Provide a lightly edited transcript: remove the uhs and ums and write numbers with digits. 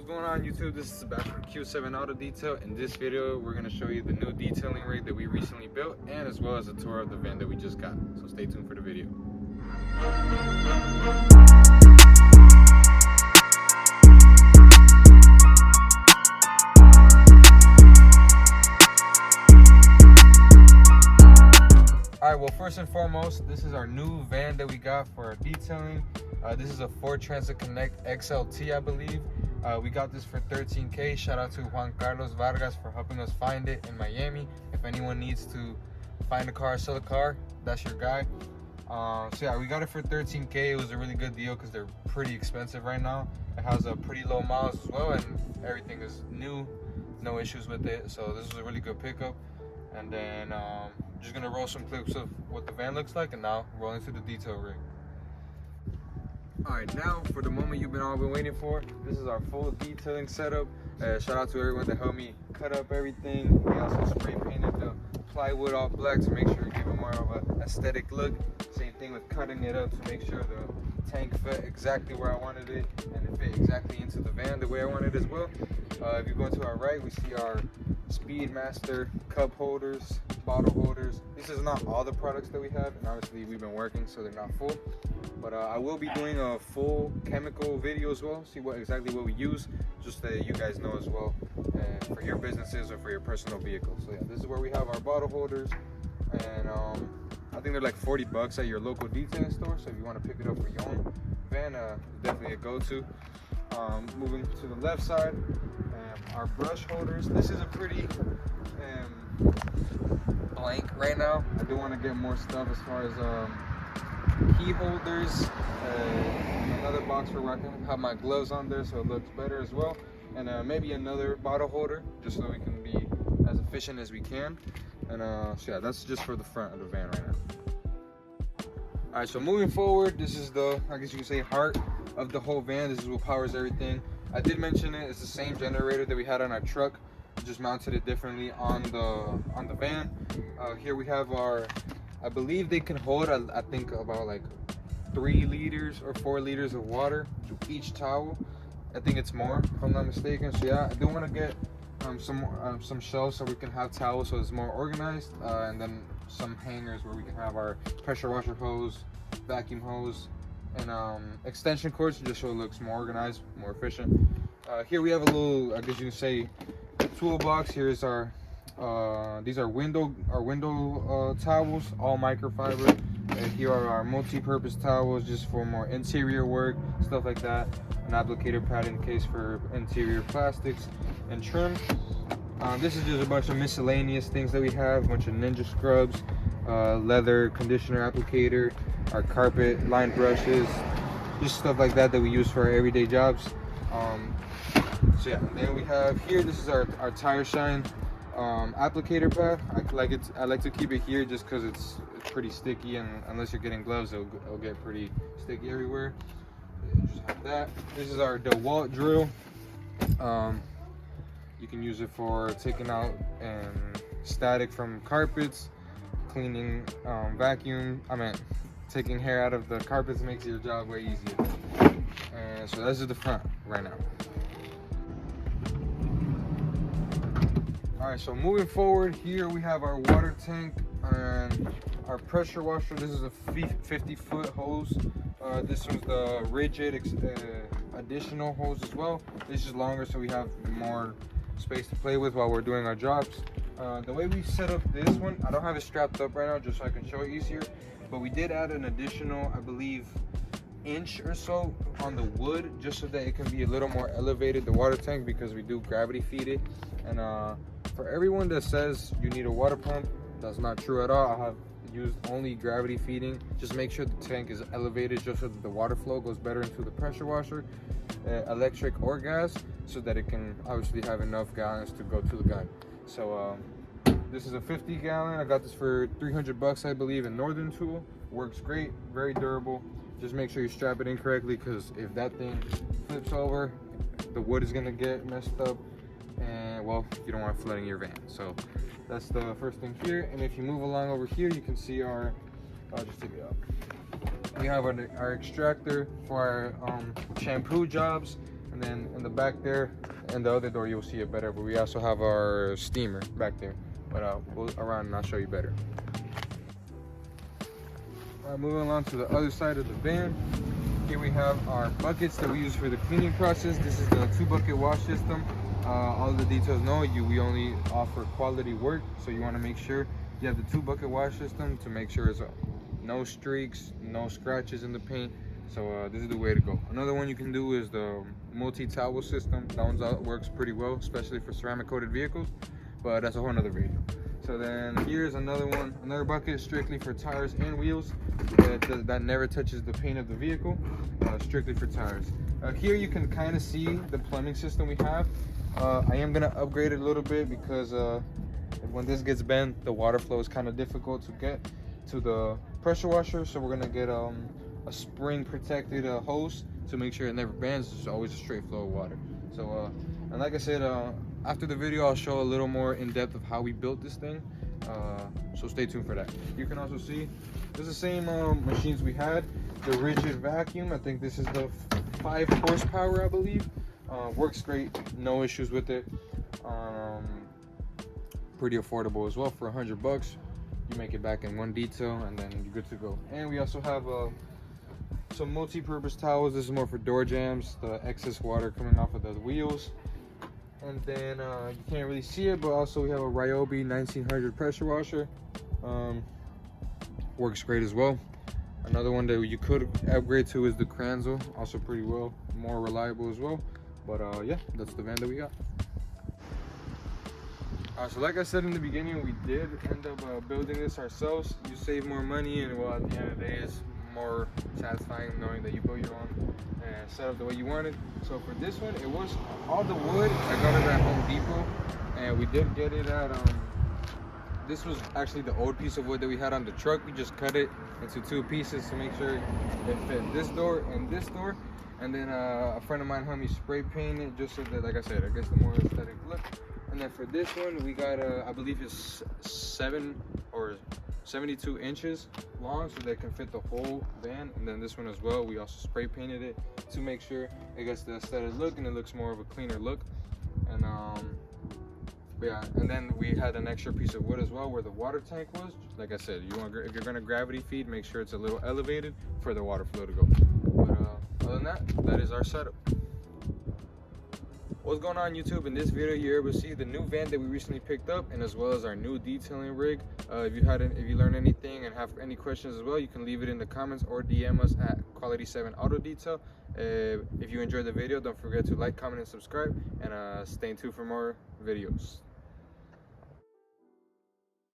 What's going on YouTube? This is Sebastian from Q7 Auto Detail. In this video, we're going to show you the new detailing rig that we recently built, and as well as a tour of the van that we just got. So stay tuned for the video. Alright, well, first and foremost, this is our new van that we got for our detailing. This is a Ford Transit Connect XLT, I believe. We got this for $13K. Shout out to Juan Carlos Vargas for helping us find it in Miami. If anyone needs to find a car, sell a car, that's your guy. So yeah, we got it for $13K. It was a really good deal because they're pretty expensive right now. It has a pretty low miles as well, and everything is new, no issues with it. So this was a really good pickup. And then just gonna roll some clips of what the van looks like, and now roll into the detail rig. All right, now for the moment you've all been waiting for. This is our full detailing setup. Shout out to everyone that helped me cut up everything. We also spray painted the plywood all black to make sure it gave it more of an aesthetic look. Same thing with cutting it up to make sure the tank fit exactly where I wanted it, and it fit exactly into the van the way I wanted it as well. If you go to our right, we see our Speedmaster cup holders, bottle holders. This is not all the products that we have, and obviously we've been working, so they're not full. But I will be doing a full chemical video as well, see exactly what we use, just so that you guys know as well, for your businesses or for your personal vehicles. So yeah, this is where we have our bottle holders, and I think they're like $40 at your local detailing store. So if you want to pick it up for your own van, definitely a go-to. Moving to the left side, our brush holders. This is a pretty blank right now. I do want to get more stuff as far as key holders, another box where I can have my gloves on there so it looks better as well, and maybe another bottle holder just so we can be as efficient as we can. And so yeah, that's just for the front of the van right now. All right, so moving forward, this is the, I guess you can say, heart of the whole van. This is what powers everything. I did mention it's the same generator that we had on our truck, just mounted it differently on the van. Here we have our, I believe they can hold, I think about like 3 liters or 4 liters of water to each towel. I think it's more, if I'm not mistaken. So yeah, I do want to get some shelves so we can have towels so it's more organized, and then some hangers where we can have our pressure washer hose, vacuum hose, and extension cords just so it looks more organized, more efficient. Here we have a little, I guess you can say, toolbox. Here's our these are window towels, all microfiber. And here are our multi-purpose towels just for more interior work, stuff like that. An applicator pad in case for interior plastics and trim. This is just a bunch of miscellaneous things that we have, a bunch of Ninja scrubs, leather conditioner applicator, our carpet line brushes, just stuff like that we use for our everyday jobs. So yeah, and then we have here, this is our tire shine applicator pad. I like to keep it here just because it's pretty sticky, and unless you're getting gloves, it'll get pretty sticky everywhere. Just have that. This is our DeWalt drill. You can use it for taking out static from carpets, cleaning taking hair out of the carpets makes your job way easier. And so this is the front right now. All right, so moving forward, here we have our water tank and our pressure washer. This is a 50-foot hose. This was the rigid additional hose as well. This is longer, so we have more space to play with while we're doing our jobs. The way we set up this one, I don't have it strapped up right now just so I can show it easier, but we did add an additional, I believe, inch or so on the wood just so that it can be a little more elevated, the water tank, because we do gravity feed it. And for everyone that says you need a water pump, that's not true at all. I have used only gravity feeding. Just make sure the tank is elevated just so that the water flow goes better into the pressure washer, electric or gas, so that it can obviously have enough gallons to go to the gun. So this is a 50 gallon. I got this for $300, I believe, in Northern Tool. Works great, very durable. Just make sure you strap it in correctly, because if that thing flips over, the wood is gonna get messed up, and well, you don't want flooding your van. So that's the first thing here. And if you move along over here, you can see our, I'll just take it out. We have our extractor for our shampoo jobs. And then in the back there and the other door you'll see it better, but we also have our steamer back there. But we'll around and I'll show you better. Alright, moving along to the other side of the van. Here we have our buckets that we use for the cleaning process. This is the 2-bucket wash system. All of the details know we only offer quality work, so you want to make sure you have the 2-bucket wash system to make sure it's no streaks, no scratches in the paint. So this is the way to go. Another one you can do is the multi-towel system. That one works pretty well, especially for ceramic coated vehicles, but that's a whole nother video. So then here's another one, another bucket strictly for tires and wheels that never touches the paint of the vehicle, strictly for tires. Here you can kind of see the plumbing system we have. I am gonna upgrade it a little bit because when this gets bent, the water flow is kind of difficult to get to the pressure washer. So we're gonna get a spring protected hose to make sure it never bends. It's always a straight flow of water. So and like I said, after the video I'll show a little more in depth of how we built this thing, so stay tuned for that. You can also see this is the same machines we had. The rigid vacuum, I think this is the 5 horsepower, I believe. Works great, no issues with it. Pretty affordable as well. For $100 you make it back in one detail and then you're good to go. And we also have some multi-purpose towels. This is more for door jams, the excess water coming off of the wheels. And then you can't really see it, but also we have a Ryobi 1900 pressure washer. Works great as well. Another one that you could upgrade to is the Kranzel, also pretty well, more reliable as well. But yeah, that's the van that we got. So like I said in the beginning, we did end up building this ourselves. You save more money, and well, at the end of the day, it's more satisfying knowing that you built your own and set up the way you wanted. So for this one, it was all the wood. I got it at Home Depot, and we did get it at this was actually the old piece of wood that we had on the truck. We just cut it into 2 pieces to make sure it fit this door and this door. And then a friend of mine helped me spray paint it just so that, like I said, I guess the more aesthetic look. And then for this one, we got I believe it's 7 or 72 inches long, so they can fit the whole van. And then this one as well, we also spray painted it to make sure it gets the aesthetic look and it looks more of a cleaner look. And yeah, and then we had an extra piece of wood as well where the water tank was. Like I said, if you're gonna gravity feed, make sure it's a little elevated for the water flow to go. But other than that is our setup. What's going on, YouTube? In this video you're able to see the new van that we recently picked up, and as well as our new detailing rig. If you learned anything and have any questions as well, you can leave it in the comments or DM us at Quality 7 Auto Detail. If you enjoyed the video, don't forget to like, comment, and subscribe, and stay tuned for more videos.